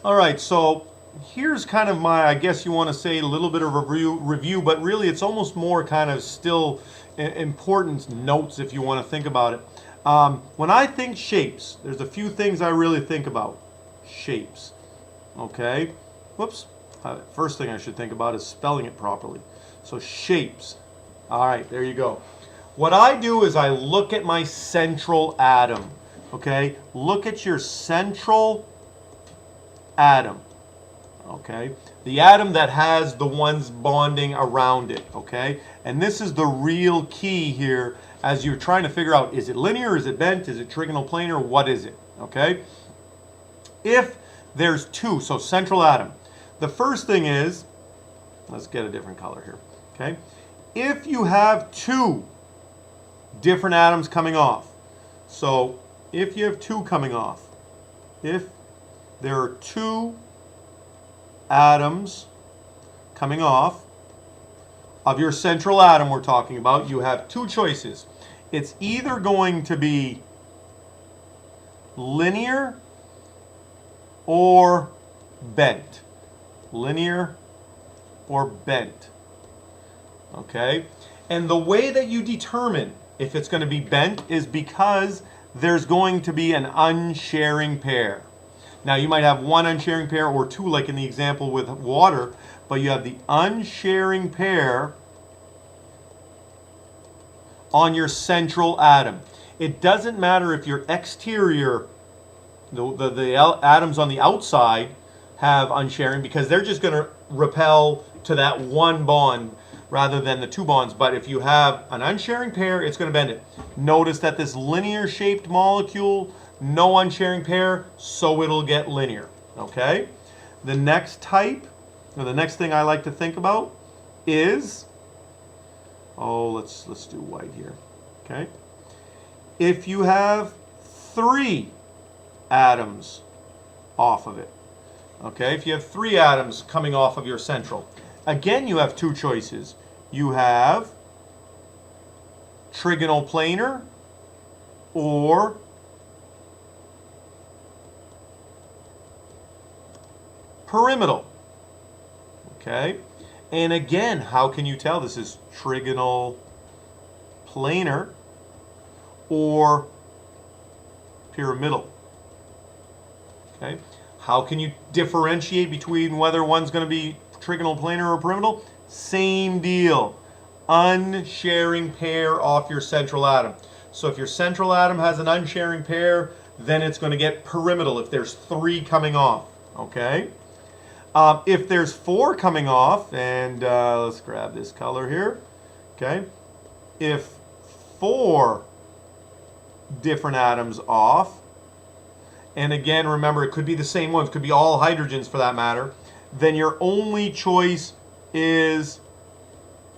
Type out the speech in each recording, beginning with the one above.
All right, so here's kind of my, I guess you want to say a little bit of a review, but really it's almost more kind of still important notes if you want to think about it. When I think shapes, there's a few things I really think about. Shapes, okay? Whoops. First thing I should think about is spelling it properly. So shapes. All right, there you go. What I do is I look at my central atom, okay? Look at your central atom, okay? The atom that has the ones bonding around it, okay? And this is the real key here as you're trying to figure out, is it linear, is it bent, is it trigonal planar, what is it, okay? If there's two, so central atom, the first thing is, let's get a different color here, okay? If you have two different atoms coming off, so if you have two coming off, if there are two atoms coming off of your central atom we're talking about, you have two choices. It's either going to be linear or bent. Linear or bent. Okay? And the way that you determine if it's going to be bent is because there's going to be an unsharing pair. Now you might have one unsharing pair or two like in the example with water, but you have the unsharing pair on your central atom. It doesn't matter if your exterior, the atoms on the outside have unsharing because they're just going to repel to that one bond rather than the two bonds. But if you have an unsharing pair, it's going to bend it. Notice that this linear shaped molecule, no unsharing pair, so it'll get linear. Okay? The next type, or the next thing I like to think about is, let's do white here. Okay? If you have three atoms off of it. Okay? If you have three atoms coming off of your central. Again, you have two choices. You have trigonal planar or pyramidal. Okay? And again, how can you tell this is trigonal planar or pyramidal? Okay? How can you differentiate between whether one's going to be trigonal planar or pyramidal? Same deal. Unsharing pair off your central atom. So if your central atom has an unsharing pair, then it's going to get pyramidal if there's three coming off. Okay? If there's four coming off, and let's grab this color here. Okay? If four different atoms off, and again, remember, it could be the same ones, could be all hydrogens for that matter, then your only choice is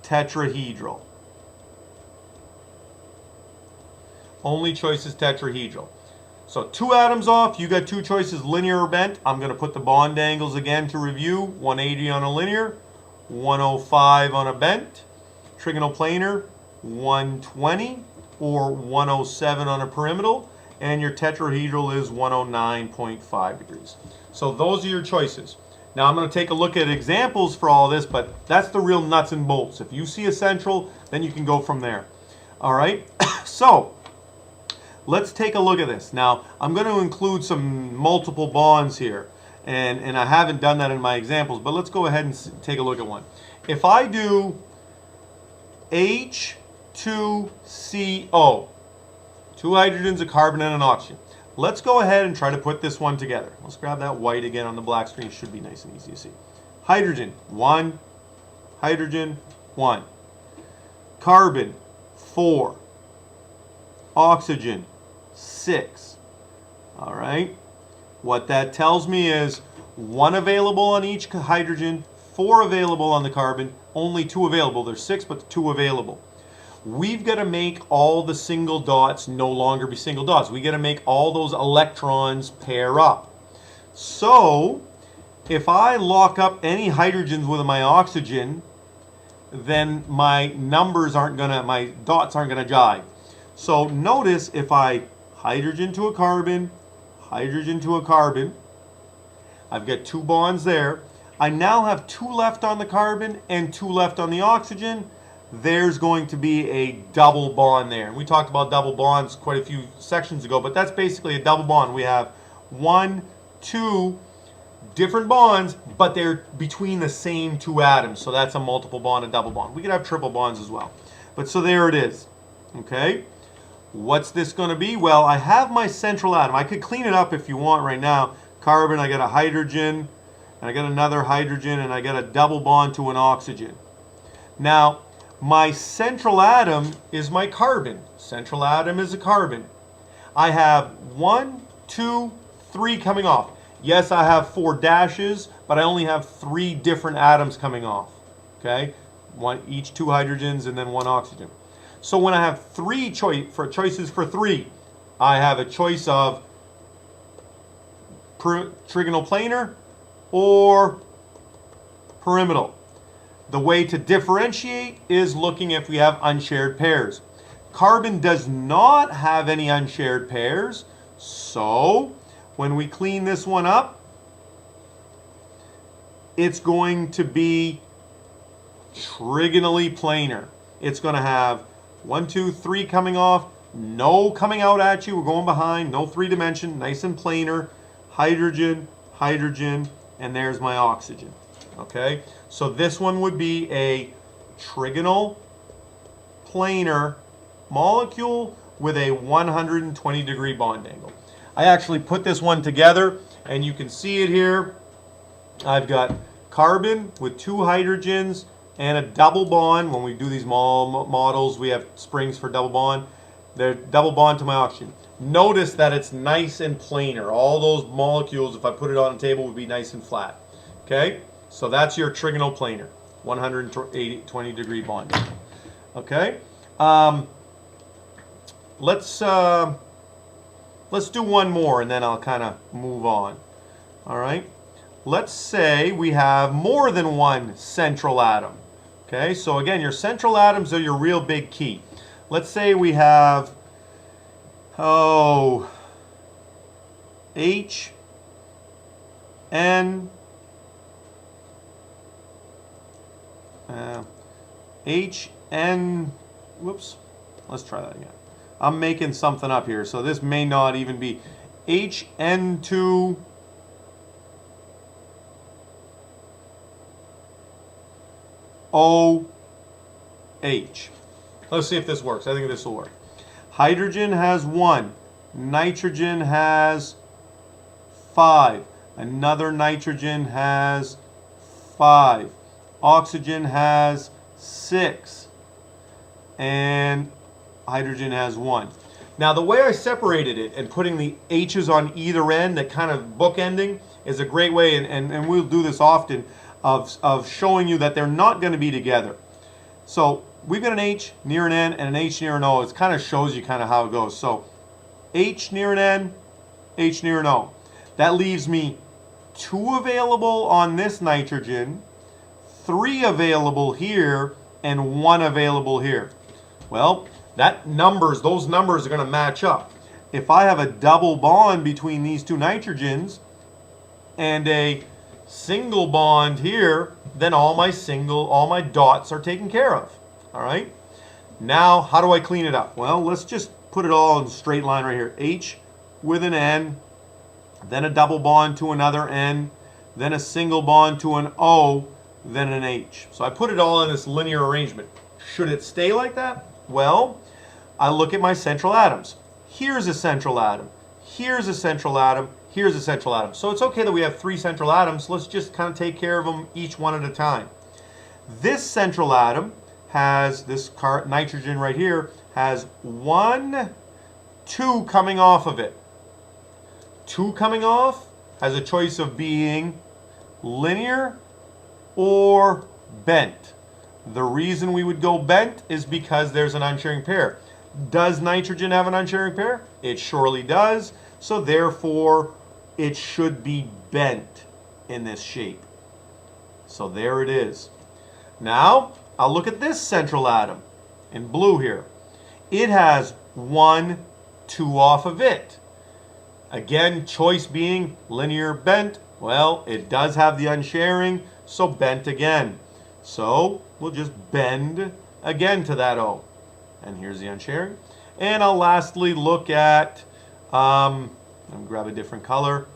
tetrahedral. Only choice is tetrahedral. So two atoms off, you got two choices, linear or bent. I'm going to put the bond angles again to review. 180 on a linear, 105 on a bent. Trigonal planar, 120 or 107 on a pyramidal. And your tetrahedral is 109.5 degrees. So those are your choices. Now I'm going to take a look at examples for all this, but that's the real nuts and bolts. If you see a central, then you can go from there. All right? So let's take a look at this. Now I'm going to include some multiple bonds here, and I haven't done that in my examples, but let's go ahead and take a look at one. If I do H2CO, two hydrogens, a carbon, and an oxygen. Let's go ahead and try to put this one together. Let's grab that white again on the black screen. It should be nice and easy to see. Hydrogen, 1. Hydrogen, 1. Carbon, 4. Oxygen, 6. All right. What that tells me is 1 available on each hydrogen, 4 available on the carbon, only 2 available. There's 6, but 2 available. We've got to make all the single dots no longer be single dots. We've got to make all those electrons pair up. So if I lock up any hydrogens with my oxygen, then my numbers aren't going to, my dots aren't going to jive. So notice if I hydrogen to a carbon, I've got 2 bonds there. I now have 2 left on the carbon and 2 left on the oxygen. There's going to be a double bond there. And we talked about double bonds quite a few sections ago, but that's basically a double bond. We have 1, 2 different bonds, but they're between the same 2 atoms. So that's a multiple bond, a double bond. We could have triple bonds as well. But so there it is. Okay. What's this going to be? Well, I have my central atom. I could clean it up if you want right now. Carbon, I got a hydrogen, and I got another hydrogen, and I got a double bond to an oxygen. Now, my central atom is my carbon. Central atom is a carbon. I have 1, 2, 3 coming off. Yes, I have 4 dashes, but I only have 3 different atoms coming off. Okay, each 2 hydrogens and then 1 oxygen. So when I have 3 choices for 3, I have a choice of trigonal planar or pyramidal. The way to differentiate is looking if we have unshared pairs. Carbon does not have any unshared pairs, so when we clean this one up, it's going to be trigonally planar. It's going to have 1, 2, 3 coming off, no coming out at you, we're going behind, no 3-dimension, nice and planar, hydrogen, hydrogen, and there's my oxygen. Okay, so this one would be a trigonal planar molecule with a 120-degree bond angle. I actually put this one together, and you can see it here. I've got carbon with 2 hydrogens and a double bond. When we do these models, we have springs for double bond. They're double bond to my oxygen. Notice that it's nice and planar. All those molecules, if I put it on a table, would be nice and flat. Okay, so that's your trigonal planar, 120-degree bond. Okay, let's do one more, and then I'll kind of move on. All right, let's say we have more than 1 central atom. Okay, so again, your central atoms are your real big key. Let's say we have, H, N, whoops, let's try that again. I'm making something up here, so this may not even be HN2, OH. Let's see if this works. I think this will work. Hydrogen has 1. Nitrogen has 5. Another nitrogen has 5. Oxygen has 6. And hydrogen has 1. Now the way I separated it and putting the H's on either end, that kind of bookending, is a great way, and we'll do this often, of showing you that they're not going to be together. So we've got an H near an N and an H near an O. It kind of shows you kind of how it goes. So H near an N, H near an O. That leaves me 2 available on this nitrogen, 3 available here, and 1 available here. Well, those numbers are going to match up. If I have a double bond between these 2 nitrogens and a single bond here, then all my dots are taken care of. All right. Now, how do I clean it up? Well, let's just put it all in a straight line right here. H with an N, then a double bond to another N, then a single bond to an O, then an H. So I put it all in this linear arrangement. Should it stay like that? Well, I look at my central atoms. Here's a central atom. Here's a central atom. Here's a central atom. So it's okay that we have 3 central atoms. Let's just kind of take care of them each one at a time. This central atom has, this nitrogen right here, has 1, 2 coming off of it. 2 coming off has a choice of being linear or bent. The reason we would go bent is because there's an unsharing pair. Does nitrogen have an unsharing pair? It surely does. So therefore, it should be bent in this shape. So there it is. Now, I'll look at this central atom in blue here. It has 1, 2 off of it. Again, choice being linear bent Well, it does have the unsharing, so bent again. So we'll just bend again to that O. And here's the unsharing. And I'll lastly look at, let me grab a different color.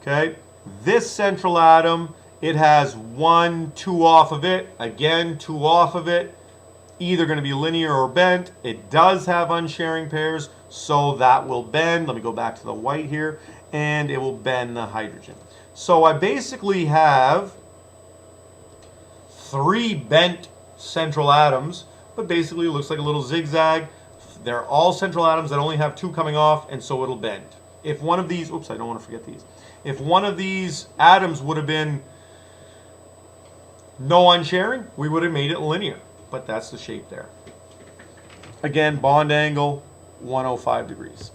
Okay, this central atom, it has 1, 2 off of it, again 2 off of it, either going to be linear or bent. It does have unsharing pairs, so that will bend. Let me go back to the white here, and it will bend the hydrogen. So I basically have 3 bent central atoms, but basically it looks like a little zigzag. They're all central atoms that only have 2 coming off, and so it'll bend. If one of these, oops, I don't want to forget these. If one of these atoms would have been no unsharing, we would have made it linear. But that's the shape there. Again, bond angle, 105 degrees.